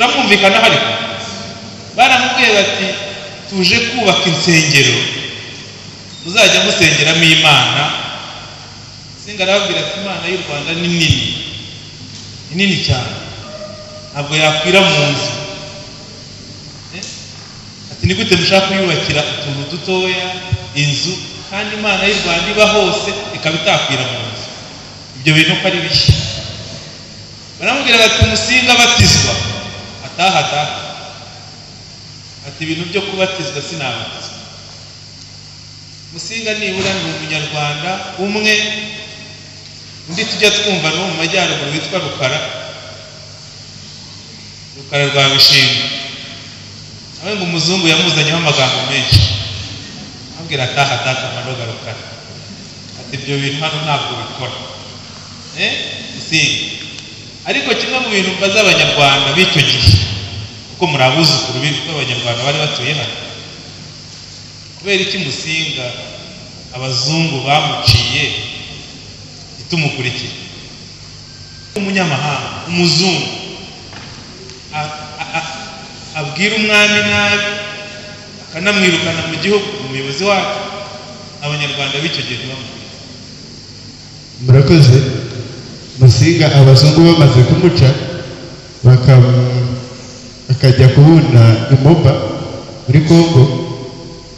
turamwumvikana hari baramubwiye bati tuje kubaka insengero muzajya musengeramo Imana. Musinga arababwira ati Imana y'u Rwanda ni nini cyane, ntabwo yakwira mu nzu. Ati ni gute mushaka kuyubakira utuntu dutoya inzu kandi Imana y'u Rwanda iba hose ikaba itakwira mu nzu? Ibyo bintu ko ari bishya. Baramubwira bati Musinga batizwa. Ataha ati ibintu byo kubatizwa sinabatizwa. Musinga nibura ni umunyarwanda umwe undi tujya twumva no mu majyaruguru witwa Rukara rwa Bishimwe. Abe ngo umuzungu yamuzanyeho amagambo menshi, ambwira ataha Manoga Rukara. Ati ibyo bintu hano ntabwo bikora. Musinga ariko kimwe mu bintu mbaza abanyarwanda b'icyo gihe, kuko murabuzukuru b'abanyarwanda bari batuye hano, kubera iki Musinga abazungu bamuciye itumukurikira? Umunyamahanga umuzungu abwira umwami nabi akanamwirukana mu gihugu, umuyobozi wacu, abanyarwanda b'icyo gihe bamukurikiye. Murakoze. Musinga abazungu bamaze kumuca akajya kubunda Moba muri Kongo,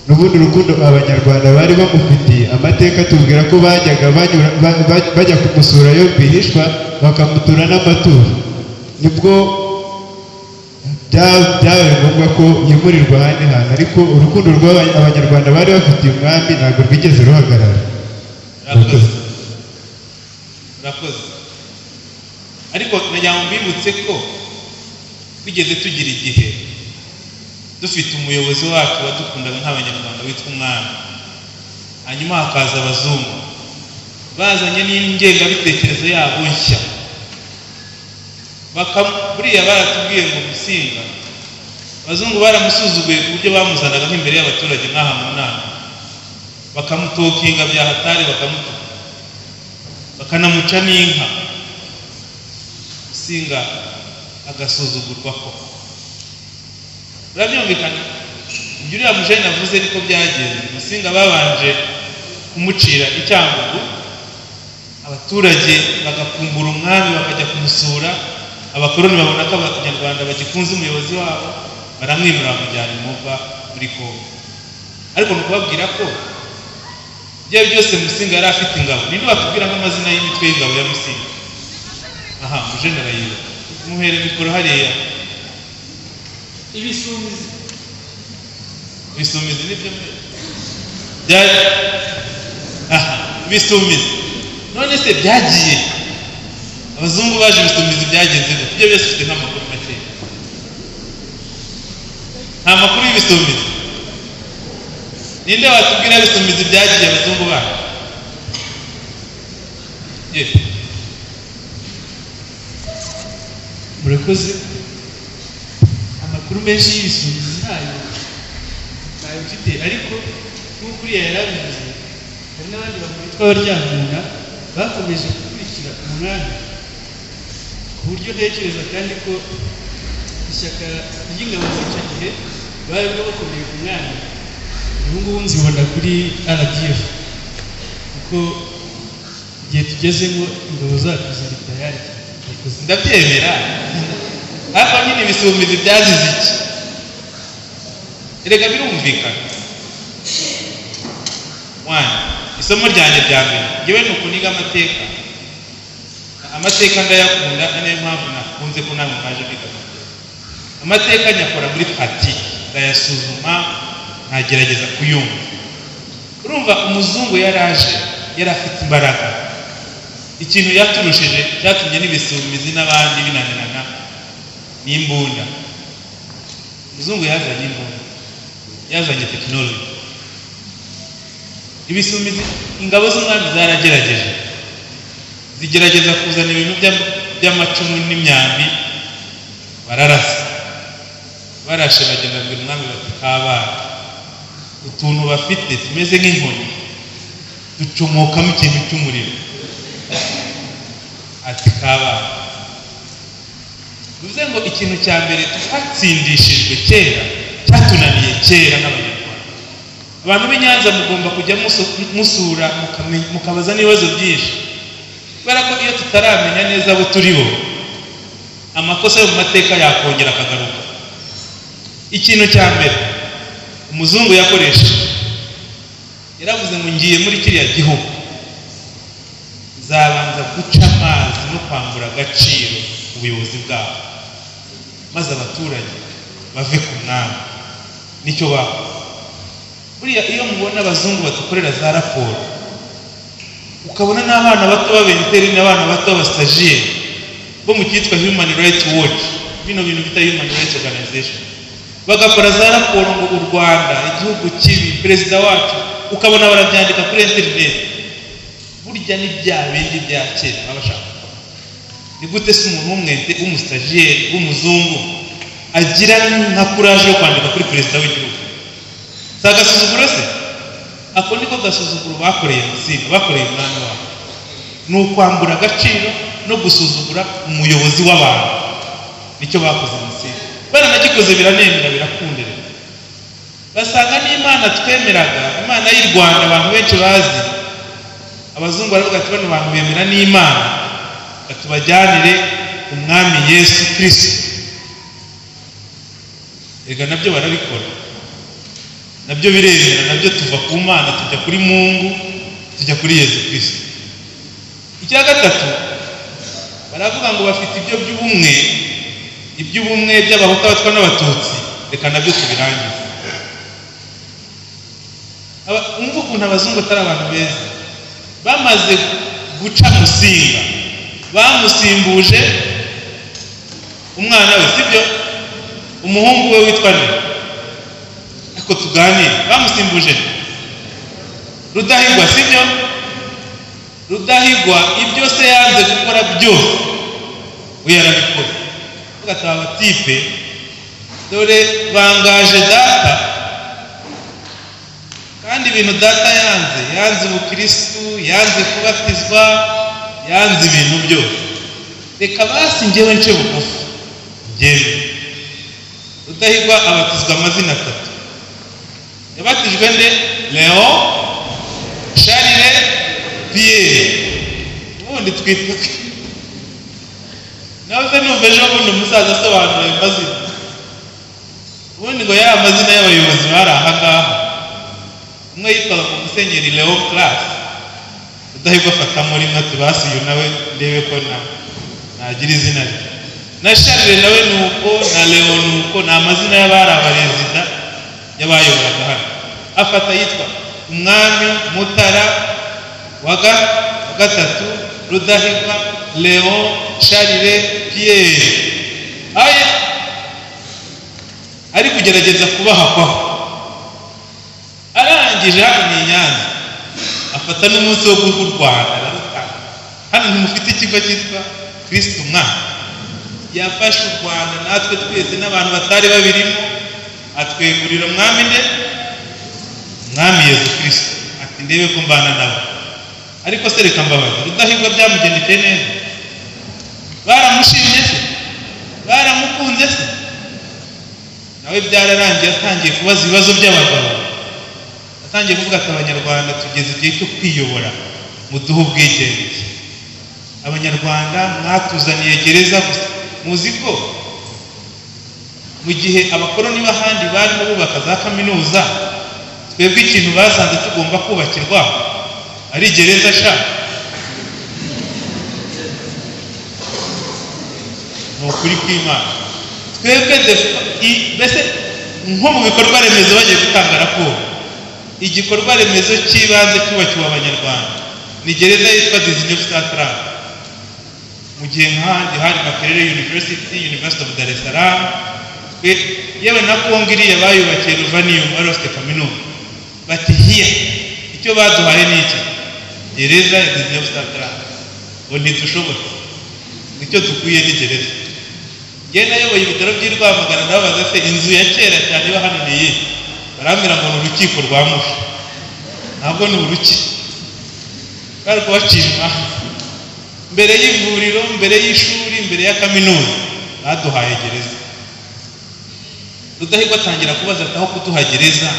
n'ubundi urukundo abanyarwanda bari bamufitiye amateka tubwira ko bajyaga bajya kumusura yo bihishwa bakamutura n'amaturo. Nibwo byabaye ngombwa ko yimurirwa ahandi hantu, ariko urukundo rw'abanyarwanda bari bafitiye umwami ntabwo rwigeze ruhagarara. Murakoze. Ariko nagira ngo mbibutse ko twigeze tugira igihe dufite umuyobozi wacu wadukundaga nk'abanyarwanda witwa umwami, hanyuma hakaza abazungu bazanye n'ingengabitekerezo yabo nshya. Buriya baratubwiye ngo Musinga abazungu baramusuzuguye ku buryo bamuzanaga nk'imbere y'abaturage nk'aha mu nama, bakamutokinga bya hatari, bakamutuka, bakanamuca n'inka. Musinga agasuzugurwa ko urabyumvikana. Ibyo uriya mujene avuze ariko byagenze. Musinga babanje kumucira icyangugu, abaturage bagakumbura umwami bakajya kumusura, abakoroni babona ko abanyarwanda bagikunze umuyobozi wabo, baramwimura bamujyana Moba muri Kongo. Ariko nukubabwira ko bya byose Musinga yari afite ingabo. Ninde watubwira nk'amazina y'imitwe y'ingabo ya Musinga? Aha, mujene arayiba. Muhere mikoro hariya. Ibisumizi nibyo byaje. Aha, ibisumizi. None se byagiye abazungu baje ibisumizi byagenze gute? Ibyo byose ufite nk'amakuru make. Nta makuru y'ibisumizi. Ninde watubwira ibisumizi byagiye abazungu baje? Murakoze. Amakuru menshi y'ibisumizi ntayo mfite, ariko nk'uko uriya yarabivuze, hari n'abandi bakubitwa Abaryamuna bakomeje gukurikira umwami, ku buryo ntekereza kandi ko ishyaka ry'ingabo z'icyo gihe bari bakomeye ku mwami. Ubu ngubu nzibona kuri RDF, kuko igihe tugezemo ingabo zacu ziri tayari. Ndabyemera, ariko nyine ibisumizi byazize iki? Erega birumvikana. Isomo ryanjye rya mbere ngewe ni ukuniga amateka. Amateka ndayakunda, niyo mpamvu nakunze ko namwe mwaje kwiga amateka. Nyakora muri pati, ndayasuzuma, ntagerageza kuyumva. Urumva umuzungu yaraje, yari afite imbaraga. Ikintu yaturushije cyatumye n'ibisumizi n'abandi binanirana n'imbunda. Umuzungu yazanye imbunda, yazanye tekinoloji. Ibisumizi ingabo z'umwami zaragerageje, zigerageza kuzana ibintu by'amacumu n'imyambi, bararasa. Barashe bagenda ngo umwami bati kabana, utuntu bafite tumeze nk'inkoni ducomokamo ikintu cy'umuriro. Ati kabana, bivuze ngo ikintu cya mbere twatsindishijwe kera cyatunaniye kera n'abanyarwanda. Abantu b'i Nyanza mugomba kujya musura mukabaza n'ibibazo byinshi, kubera ko iyo tutaramenya neza abo turi bo, amakosa yo mu mateka yakongera akagaruka. Ikintu cya mbere umuzungu yakoresheje, yaravuze ngo ngiye muri kiriya gihugu zabanza guca amazi no kwambura agaciro ubuyobozi bwabo, maze abaturage bave ku mwami. Nicyo bakoze. Buriya iyo mubona abazungu batukorera za raporo, ukabona n'abana bato b'abenteri n'abana bato b'abastajiyeri bo mu cyitwa Human Rights Watch, bino bintu bita Human Rights Organization, bagakora za raporo ngo u Rwanda igihugu kibi, perezida wacu, ukabona barabyandika kuri internet. Burya ni bya bindi bya kera babashaka. Ni gute se umuntu w'umwente w'umustajiyeri w'umuzungu agira nka courage yo kwandika kuri perezida w'igihugu? Sagasuzuguro se? Ako niko gasuzuguro bakoreye Musinga, bakoreye umwami wabo. Ni ukwambura agaciro no gusuzugura umuyobozi w'abantu. Nicyo bakoze Musinga. Baranagikoze biranemera, birakundira. Basanga n'Imana twemeraga, Imana y'u Rwanda abantu benshi bazi, abazungu baravuga ati bano bantu bemera n'Imana, batubajyanire umwami Yesu Kristo. Ega nabyo barabikora, nabyo biremera, nabyo tuva ku Mana tujya kuri Mungu, tujya kuri Yesu Kristo. Icya gatatu, baravuga ngo bafite ibyo by'ubumwe by'abahutu, abatwa n'abatutsi. Reka nabyo tubirangize. Umva ukuntu abazungu atari abantu beza. Bamaze guca Musinga, bamusimbuje umwana we, sibyo? Umuhungu we witwa nde? Ako tuganire. Bamusimbuje Rudahigwa, sibyo? Rudahigwa ibyo se yanze gukora byose we yarabikoze. Ugataha abatipe, dore bangaje data, kandi ibintu data yanze ubukristu, yanze kubatizwa, yanze ibintu byose. Reka basi njyewe nce bugufi ngende. Rudahigwa abatizwa amazina atatu. Yabatijwe nde? Leon, Charles, Pierre. Ubundi twitwa nawe numva ejo bundi umusaza asobanura ayo mazina. Ubundi ngo yari amazina y'abayobozi bari aha ngaha. Umwe yitwaga ngo Musenyeri Leon Class. Rudahigwa afata muri ati basi uyu nawe ndebe ko nagira izina rye. Na Charles nawe nuko, na Leon nuko, ni amazina y'abari abarezida y'abayoboraga hano. Afata yitwa umwami Mutara wa gatatu, Rudahigwa, Leon, Charles, Pierre. Aya ari kugerageza kubahakwaho. Arangije hano ni Nyanza, afata n'umunsi wo guha u Rwanda ararutanga. Hano ntimufite ikigo cyitwa Kristo Umwami. Yafashe u Rwanda natwe twese n'abantu batari babirimo, atwegurira umwami nde? Umwami Yesu Kristo. Ati ndebe ko mbana nabo. Ariko se reka mbabaza, Rudahigwa byamugendekeye neza? Baramushimye se? Baramukunze se? Nawe byararangiye atangiye kubaza ibibazo by'abagabo. Atangiye kuvuga ati abanyarwanda tugeze igihe cyo kwiyobora, muduhe ubwigenge. Abanyarwanda mwatuzaniye gereza gusa. Muzi ko mu gihe abakoroni b'ahandi barimo bubaka za kaminuza, twebwe ikintu basanze tugomba kubakirwa ari gereza sha. Ni ukuri kw'Imana. Twebwe mbese nko mu bikorwa remezo bagiye gutanga raporo, igikorwa remezo cy'ibanze cyubakiwe abanyarwanda ni gereza yitwa Disney Central. Mu gihe nk'ahandi hari Makerere University of Dar es Salaam, yewe na Kongo iriya bayubakiye Ruvanium Arosite Kaminuza. Bati hiya icyo baduhaye ni iki? Gereza ya Disney Central. Ngo ntidushoboye, icyo dukwiye ni gereza. Njye nayoboye ibitaro by'i Rwamagana, ndababaza se inzu ya kera cyane iba hano ni iyihe? Barambwira ngo ni urukiko rwa Musha. Ntabwo ni urukiko, bari kubacira imanza mbere y'ivuriro, mbere y'ishuri, mbere ya kaminuza. baduhaye gereza. Rudahigwa atangira kubaza ati aho kuduha gereza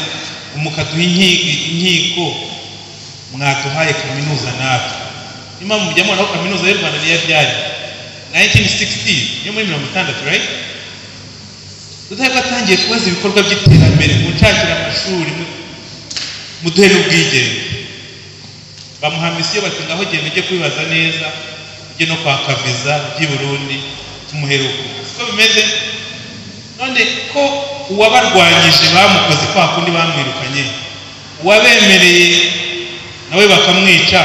umukaduha inkiko mwaduhaye kaminuza natwe. Nyuma mu byamwana aho kaminuza y'u Rwanda niyo byari 1960 yo muri 60, right? Rudahigwa atangiye kubaza ibikorwa by'iterambere, munshakira amashuri, muduhe n'ubwigenge. Bamuha misiyo bati ngaho genda ujye kwibaza neza, ujye no kwaka viza by'i Burundi tumuheruko. Siko bimeze. None ko uwabarwanyije bamukoze kwa kundi bamwirukanye, uwabemereye nawe bakamwica,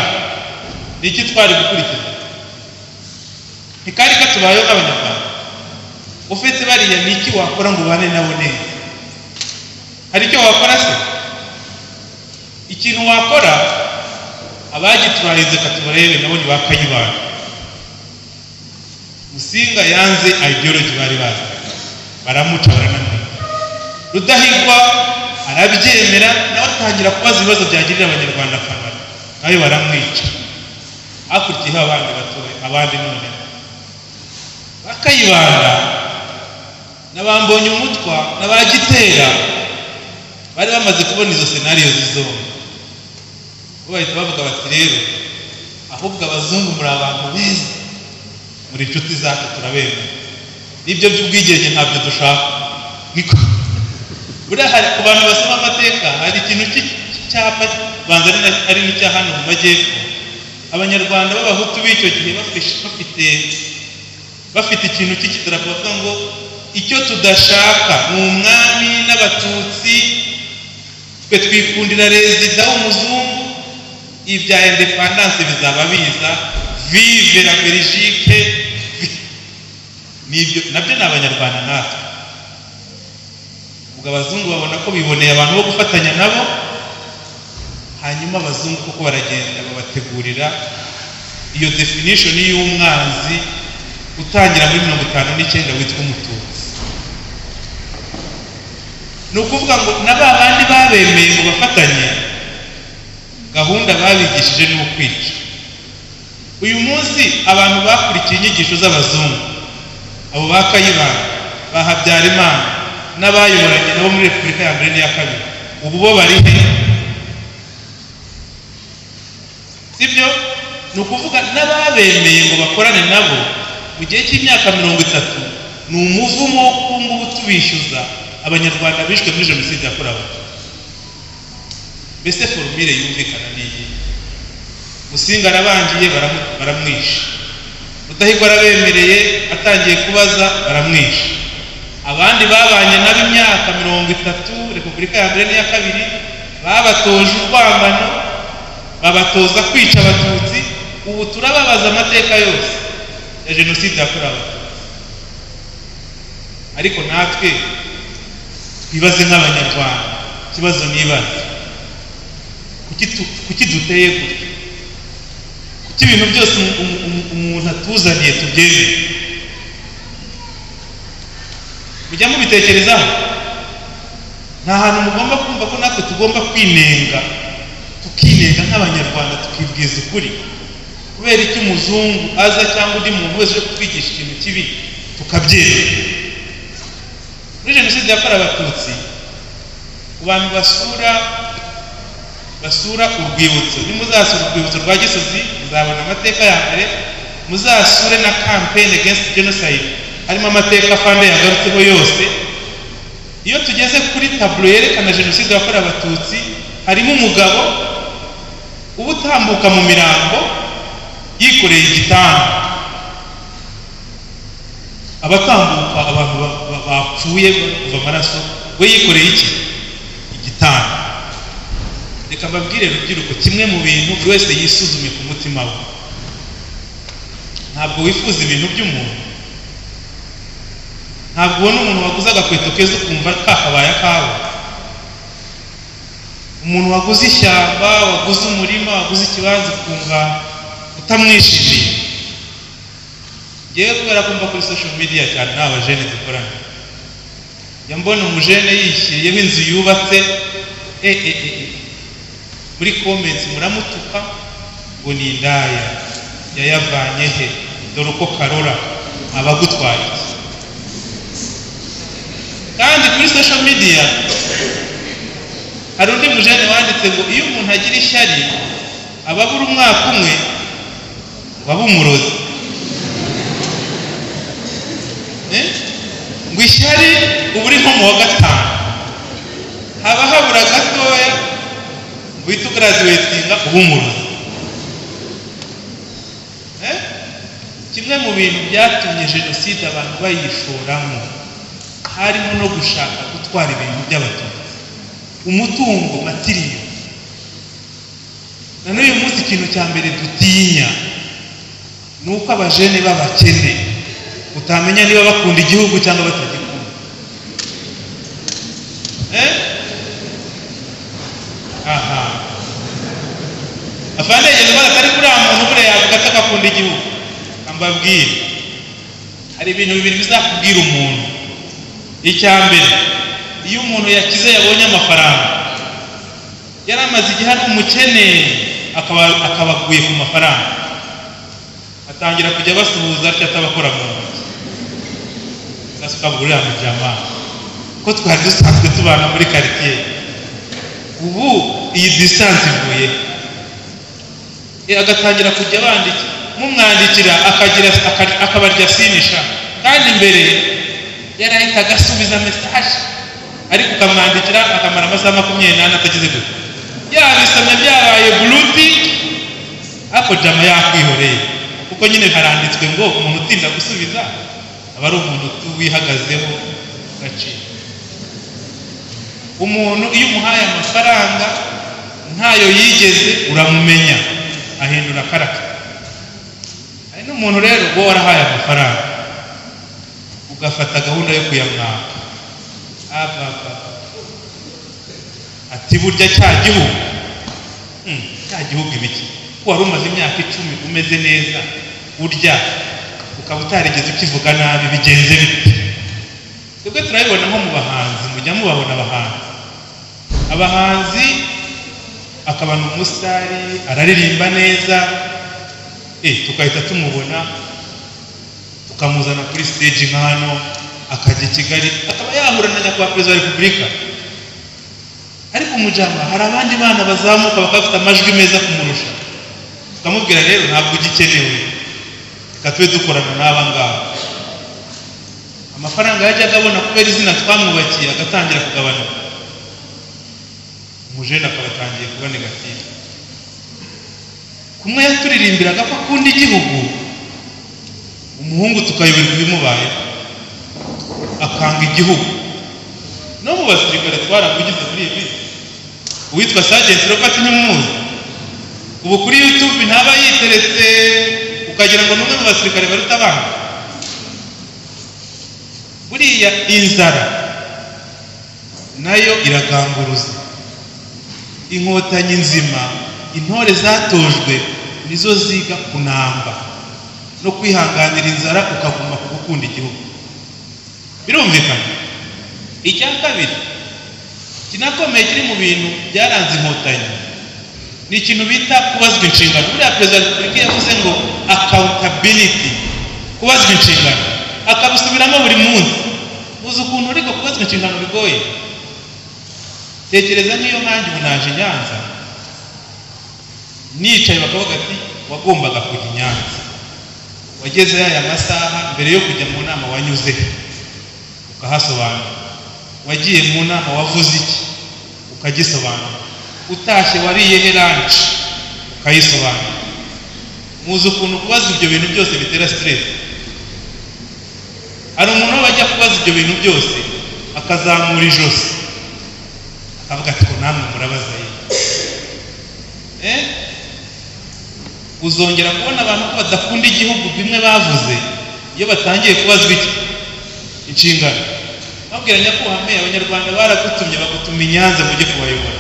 niki twari gukurikiza? Ntikari katubayeho nk'Abanyarwanda. Ufite bariya niki wakora ngo ubane nabo neza? Hari icyo wakora se? Ikintu wakora, abagiturahize katubarebe nabo ni bakayibana. Musinga yanze ideology bari bazi, baramuca baranamwica. Rudahigwa arabyemera, nawe atangira kubaza ibibazo byagirira Abanyarwanda akamaro, nawe baramwica. Hakurikiyeho abandi batoye, abandi none bakayibanda n'abambonye umutwa n'abagitera bari bamaze kubona izo scenario zizombi. Bahita bavuga bati rero ahubwo abazungu muri abantu beza, muri inshuti zacu turabemera, n'ibyo by'ubwigenge ntabyo dushaka. Niko buriya hari ku bantu basoma amateka, hari ikintu cy'icyapa banza ari n'icya hano mu majyepfo. Abanyarwanda b'abahutu b'icyo gihe bafite ikintu cy'ikidarapo bavuga ngo icyo tudashaka ni umwami n'abatutsi, twe twikundira rezida w'umuzungu, ibya independence bizaba biza, vive la Belgique. Nibyo nabyo ni Abanyarwanda natwe. Ubwo abazungu babona ko biboneye abantu bo gufatanya nabo, hanyuma abazungu kuko baragenda babategurira iyo definition y'umwanzi utangira muri 59 witwa Umututsi. Ni ukuvuga ngo n'abandi babemeye ngo bafatanye, gahunda babigishije ni ukwica. Uyu munsi abantu bakurikiye inyigisho z'abazungu, abo bakayibana, Habyarimana n'abayoboranye nabo muri Repubulika ya mbere n'iya kabiri, ubu bo bari he? Sibyo? Ni ukuvuga n'ababemeye ngo bakorane nabo mu gihe cy'imyaka 30, ni umuvumo wo ngubu tubishyuza Abanyarwanda bishwe muri Jenoside yakorewe Abatutsi. Mbese formule yumvikana n'iyi: Musinga arabangiye baramwisha, Rudahigwa arabemereye atangiye kubaza baramwisha, abandi babanye nabo imyaka 30, Repubulika ya mbere n'iya kabiri, babatoje urwangano, babatoza kwica Abatutsi. Ubu turababaza amateka yose ya Jenoside yakorewe Abatutsi. Ariko natwe twibaze nk'Abanyarwanda, ikibazo nibaza, kuki duteye gutya? Kuki ibintu byose umuntu atuzaniye tubyemeye? Mujya mubitekerezaho? Nta hantu mugomba kumva ko natwe tugomba kwinenga, tukinenga nk'Abanyarwanda, tukibwiza ukuri. Kubera iki umuzungu aza cyangwa undi muntu wese uje kutwigisha ikintu kibi tukabyemera? Muri Jenoside yakorewe Abatutsi, abantu basura urwibutso, nimuzasura urwibutso rwa Gisozi muzabona amateka ya mbere, muzasure na campaign against genocide, harimo amateka afande yagarutseho yose. Iyo tugeze kuri tableau yerekana Jenoside yakorewe Abatutsi, harimo umugabo uba utambuka mu mirambo yikoreye igitanda, abatambuka abantu bapfuye kuva amaraso, we yikoreye iki? Igitanda. Reka mbabwire rubyiruko, kimwe mu bintu buri wese yisuzume ku mutima we. Ntabwo wifuza ibintu by'umuntu, ntabwo ubona umuntu waguze agakweto keza ukumva kakabaye akawe. Umuntu waguze ishyamba, waguze umurima, waguze ikibanza ukumva utamwishimiye. Ngewe kubera kumva kuri social media cyane n'abajene dukorana, njya mbona umujene yishyiriyeho inzu yubatse, muri comments muramutuka ngo ni indaya, yayavanye he, dore uko karora, abagutwaye iki? kuri social media hari undi mujene wanditse ngo iyo umuntu agira ishyari ababura umwaka umwe waba umurozi. Ngo ishyari uba uri nko mu wa gatanu, haba habura gatoya ngo uhite ugaraduwetinga uba umurozi. Kimwe mu bintu byatumye jenoside abantu bayishoramo harimo no gushaka gutwara ibintu by'abaturage, umutungo, matiriyo. Na n'uyu munsi ikintu cya mbere dutinya ni uko abajene b'abakene utamenya niba bakunda igihugu cyangwa batagikunda. Afande yageze ngo atari kuri muntu bure yavuga atakakunda igihugu. Ambabwira hari ibintu bibiri bizakubwira umuntu. Icya mbere, iyo umuntu yakize yabonye amafaranga, yaramaze igihe ari umukene akabaguye ku mafaranga, atangira kujya basuhuza atyo atabakora mu ntoki. Sasa ukabura mu jama ko twari dusanzwe tubana muri quartier, ubu iyi distance ivuye agatangira kujya bandika, mumwandikira akabarya sinisha, kandi imbere yarahita agasubiza message, ariko ukamwandikira akamara amasaha 28 atagize gute, yabisomye byabaye bluti, ako jama yakwihoreye. Kuko nyine haranditswe ngo umuntu utinda gusubiza aba ari umuntu wihagazeho gace. Umuntu iyo umuhaye amafaranga ntayo yigeze uramumenya, ahindura karaka. Hari n'umuntu rero bo warahaye amafaranga ugafata gahunda yo kuyamwaka, ati burya cya gihugu ibiki ko wari umaze imyaka 10 umeze neza urya ukaba utarigeze ukivuga nabi, bigenze bite? Twebwe turabibona nko mu bahanzi, mujya mubabona abahanzi akaba ni umusitari araririmba neza, tukahita tumubona tukamuzana kuri stage nk'hano akajya i Kigali akaba yahura na nyakubahwa perezida wa repubulika. Ariko umujama hari abandi bana bazamuka bakafite amajwi meza kumurusha, tukamubwira rero ntabwo ugikenewe, katwe dukorana n'aba ngaba. Amafaranga yajyaga abona kubera izina twamwubakiye agatangira kugabanuka, umujene akabatangiye kuba negative. Kumwe yaturirimbiraga ko akunda igihugu, umuhungu tukayoberwa ibimubaye akanga igihugu. No mu basirikare twarakugize muri iyi minsi, uwitwa Sergeant Robert Nyumuzi ubu kuri YouTube ntaba yiteretse ukagira ngo n'umwe mu basirikare baruta abana. Buriya inzara nayo iragamburuza. Inkotanyi nzima, intore zatojwe nizo ziga kunamba no kwihanganira inzara ukaguma ku gukunda igihugu. Birumvikana. Icya kabiri kinakomeye kiri mu bintu byaranze inkotanyi ni ikintu bita kubazwa inshingano. Buriya perezida wa repubulika yavuze ngo accountability, kubazwa inshingano, akabisubiramo buri munsi. Uzi ukuntu uriko kubazwa inshingano bigoye? Tekereza nk'iyo nkanjye ubu naje Nyanza, nicaye bakavuga ati wagombaga kujya i Nyanza, wageze aya masaha, mbere yo kujya mu nama wanyuze ukahasobanura, wagiye mu nama wavuze iki ukagisobanura, utashye wariye he lunch ukayisobanura. Muzi ukuntu kubaza ibyo bintu byose bitera stress. Hari umuntu wajya kubaza ibyo bintu byose akazamura ijosi akavuga ati ko namwe murabaza uzongera kubona abantu ko badakunda igihugu bimwe bavuze iyo batangiye kubazwa iki inshingano. Babwira nyakubahwa abanyarwanda baragutumye bagutuma i Nyanza mujye kubayobora,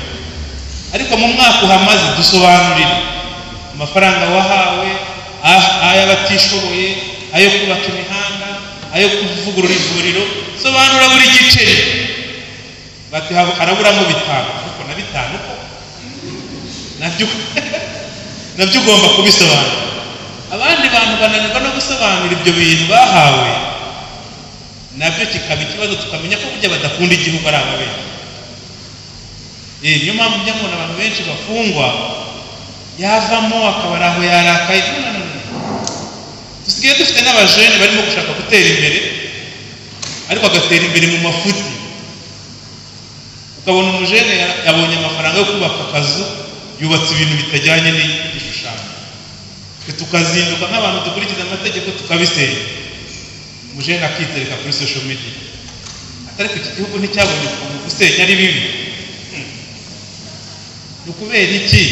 ariko mu mwaka uhamaze dusobanurire amafaranga wahawe, ay'abatishoboye, ayo kubaka imihanda, ayo kuvugurura ivuriro, sobanura buri giceri. Bati haraburamo 5, ariko na 5 ko nabyo ugomba kubisobanura. Abandi bantu bananirwa no gusobanura ibyo bintu bahawe, nabyo kikaba ikibazo, tukamenya ko burya badakunda igihugu ari ababeshyi. Niyo mpamvu njya mbona abantu benshi bafungwa yavamo akaba ari aho yarakaye. Dusigaye dufite n'abajene barimo gushaka gutera imbere, ariko agatera imbere mu mafuti. Ukabona umujene yabonye amafaranga yo kubaka akazu, yubatse ibintu bitajyanye n'igishushanyo, tukazinduka nk'abantu dukurikiza amategeko tukabisenya. Umujene akitereka kuri social media, atariko iki gihugu nticyabonye ukuntu gusenya ari bibi. Ni ukubera iki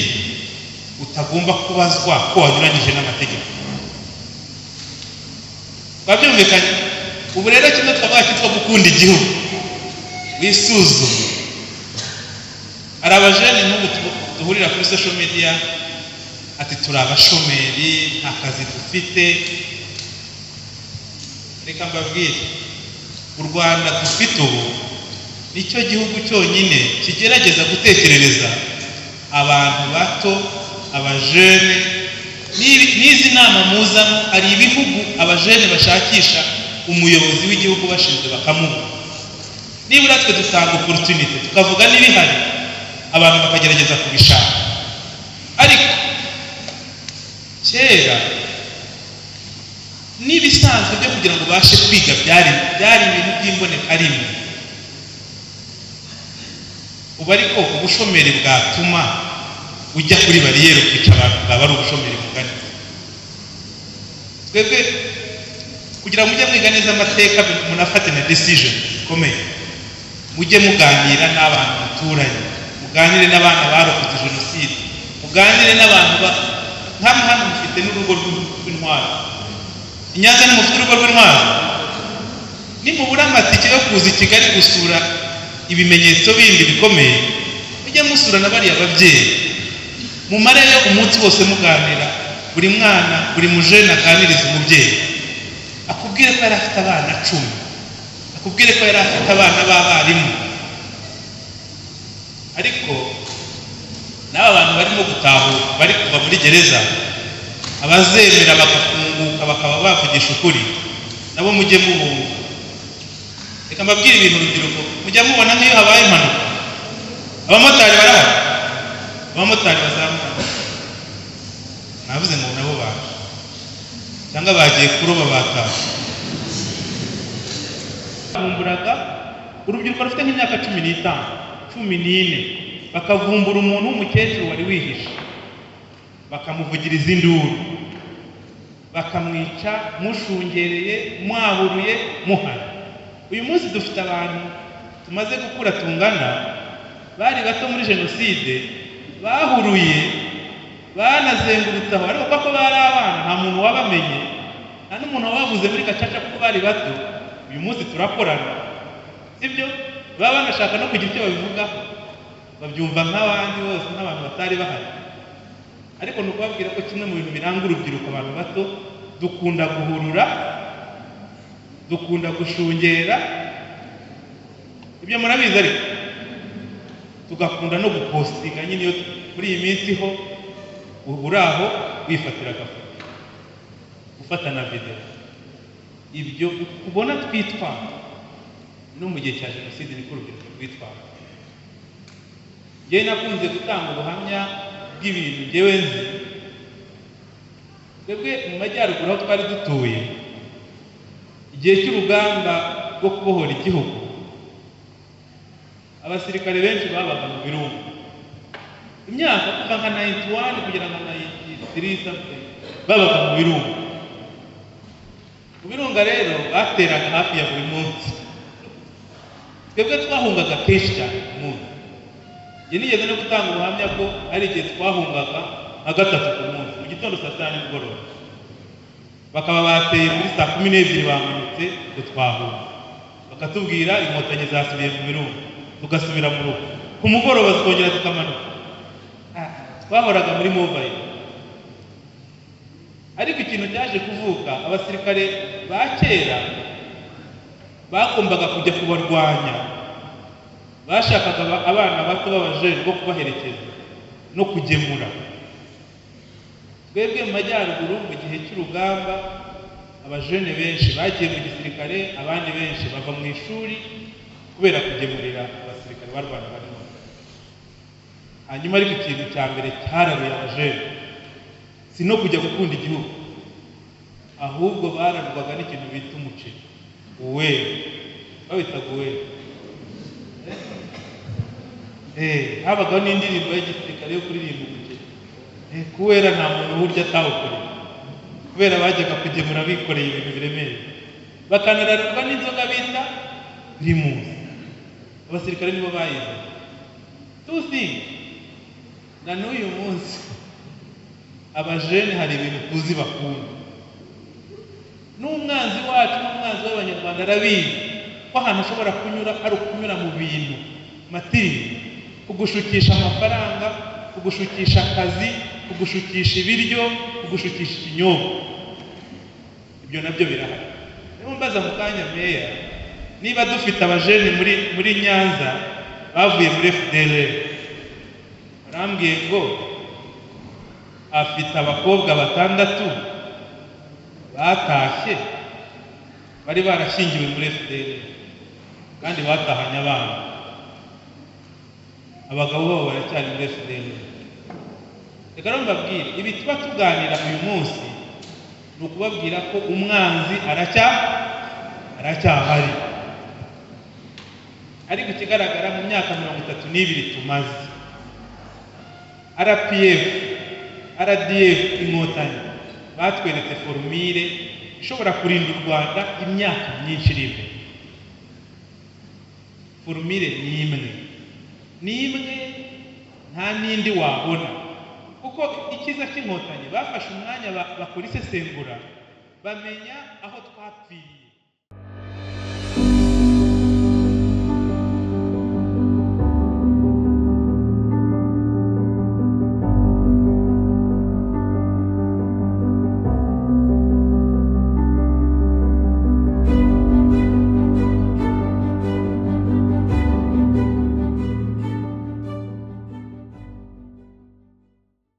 utagomba kubazwa ko wanyuranyije n'amategeko? Twabyumvikanye. Ubu rero kimwe twavuga cyitwa gukunda igihugu, wisuzume. Hari abajene n'ubu duhurira kuri social media ati turi abashomeri, nta kazi dufite. Reka mbabwire, u Rwanda dufite ubu nicyo gihugu cyonyine kigerageza gutekerereza abantu bato, abajene. N'izi nama muzamo hari ibihugu abajene bashakisha umuyobozi w'igihugu bashinzwe bakamuha. Nibura twe dutanga opportunity tukavuga n'ibihari, abantu bakagerageza kubishaka. Ariko kera n'ibisanzwe byo kugira ngo bashe kwiga byari ibintu by'imboneka rimwe. Ubu ariko ubushomeri bwatuma ujya kuri bariyeri ukica abantu, bwaba ari ubushomeri bugana. Twebwe kugira ngo mujye mwiga neza amateka, munafate na decision ikomeye, mujye muganira n'abantu muturanye, muganire n'abana barokotse jenoside, muganire n'abantu hano mufite n'urugo rw'intwari. I Nyanza ni mufite urugo rw'intwari. Nimubura amatike yo kuza i Kigali gusura ibimenyetso bindi bikomeye, mujye musura na bariya babyeyi, mumareyo umunsi wose muganira. Buri mwana, buri mujene aganiriza umubyeyi, akubwire ko yari afite abana 10, akubwire ko yari afite abana b'abarimu. Ariko n'aba bantu barimo gutahuka, bari kuva muri gereza, abazemera bagafunguka bakaba bavugisha ukuri, nabo mujye mubumva. Reka mbabwire ibintu urubyiruko, mujya mubona nk'iyo habaye impanuka, abamotari barahari, abamotari bazamuka, navuze ngo nabo baje cyangwa bagiye kuroba bataha. Bavumburaga urubyiruko rufite nk'imyaka 15, 14, bakavumbura umuntu w'umukecuru wari wihishe, bakamuvugiriza induru, bakamwica mushungereye, mwahuruye, muhari. Uyu munsi dufite abantu tumaze gukura tungana, bari bato muri jenoside, bahuruye, banazengurutsaho, ariko kuko bari abana nta muntu wabamenye, nta n'umuntu wabavuze muri gacaca kuko bari bato. Uyu munsi turakorana, sibyo? Baba banashaka no kugira icyo babivugaho, babyumva nk'abandi bose, nk'abantu batari bahari. Ariko ni ukubabwira ko kimwe mu bintu biranga urubyiruko, abantu bato dukunda guhurura, dukunda gushungera, ibyo murabizi. Ariko tugakunda no gupostinga nyine iyo muri iyi minsi ho uraho wifatira agafoto, ufata na video. Ibyo ubona twitwara no mu gihe cya jenoside niko urubyiruko twitwara. Njyewe nakunze gutanga ubuhamya bw'ibintu njyewe nzi. Twebwe mu majyaruguru aho twari dutuye, igihe cy'urugamba rwo kubohora igihugu, abasirikare benshi babaga mu birunga. Imyaka kuva nka 91 kugera nka 93 something, babaga mu birunga. Mu birunga rero bateraga hafi ya buri munsi. Twebwe twahungaga kenshi cyane ku munsi. Njye nigeze no gutanga ubuhamya ko ari igihe twahungaga nka 3 ku munsi, mu gitondo saa 7 n'umugoroba. Bakaba bateye muri saa 12 bamanutse ngo twahunga, bakatubwira inkotanyi zasubiye mu birunga, tugasubira mu rugo. Ku mugoroba tukongera tukamanuka. Twahoraga muri mobile. Ariko ikintu cyaje kuvuka, abasirikare ba kera bagombaga kujya kubarwanya, bashakaga abana bato b'abajene bo kubaherekeza no kugemura. Twebwe mu majyaruguru mu gihe cy'urugamba, abajene benshi bagiye mu gisirikare, abandi benshi bava mu ishuri kubera kugemurira abasirikare barwana barimo. Hanyuma ariko ikintu cya mbere cyararuye abajene si no kujya gukunda igihugu, ahubwo bararwaga n'ikintu bita umuceri, uwera, babitaga uwera. Habagaho n'indirimbo y'igisirikare yo kuririmba umuceri, kuwera nta muntu burya atawukoreye, kubera bajyaga kugemura bikoreye ibintu biremereye, bakanararurwa n'inzoga bita primus. Abasirikare nibo bayize. Tuzi na n'uyu munsi abajene hari ibintu tuzi bakunda. N'umwanzi wacu n'umwanzi w'Abanyarwanda arabizi ko ahantu ushobora kunyura ari ukunyura mu bintu matiri, kugushukisha amafaranga, kugushukisha akazi, kugushukisha ibiryo, kugushukisha ikinyobwa. Ibyo nabyo birahari. Niyo mbaza mu kanya meya, niba dufite abajene muri Nyanza bavuye muri FDL, barambwiye ngo afite abakobwa 6 batashye bari barashingiwe muri FDL kandi batahanye abana, abagabo babo baracyari muri FDL. Reka mbabwire, ibi tuba tuganira uyu munsi ni ukubabwira ko umwanzi aracyahari. Ariko ikigaragara mu myaka 32 tumaze, RPF, RDF, Inkotanyi batweretse formule ishobora kurinda u Rwanda imyaka myinshi iri imbere. Formule ni imwe nta n'indi wabona, kuko ikiza cy'Inkotanyi bafashe umwanya bakora isesengura, bamenya aho twapfiriye.